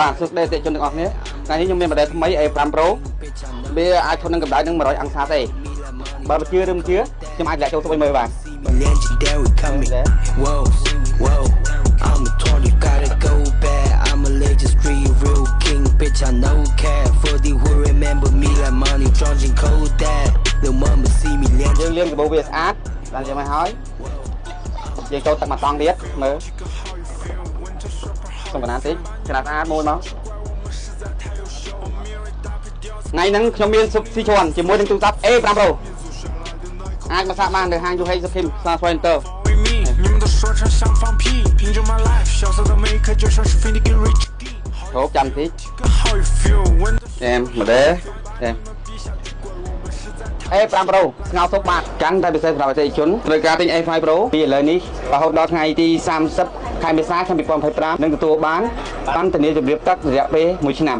បាទសួស្តីអ្នកជនទាំងអស់គ្នាថ្ងៃនេះខ្ញុំមានម៉ូដែលថ្មី A5 Pro វាអាចធន់នឹងកម្ដៅនឹង100អង្សាទេបើមិនជឿឬមិនជឿខ្ញុំអាចលាក់ចូលស្អុយមើលបាទយើងលាងកាបូវាស្អាតបានយកមកហើយយើងចូលទឹកមកតង់ទៀតមើលសុំកណ្ដាលតិចស្អាតស្អាតមួយមកថ្ងៃហ្នឹងខ្ញុំមានស៊ុបស៊ីឈួនជាមួយនឹងទូរស័ព្ទ A5 Pro អាចមកសាកបាននៅហាង UH Supreme Slash Center ហូបចាំតិចអែមម៉ូដែលអែម A5 Pro ស្ងោរស៊ុបបាទចាំតែពិសេសសម្រាប់អតិថិជនត្រូវការទិញ A5 Pro ពីឥឡូវនេះរហូតដល់ថ្ងៃទី30 ខែមេសាឆ្នាំ2025នឹងទទួលបានធានាជម្រាបទឹករយៈពេល1ឆ្នាំ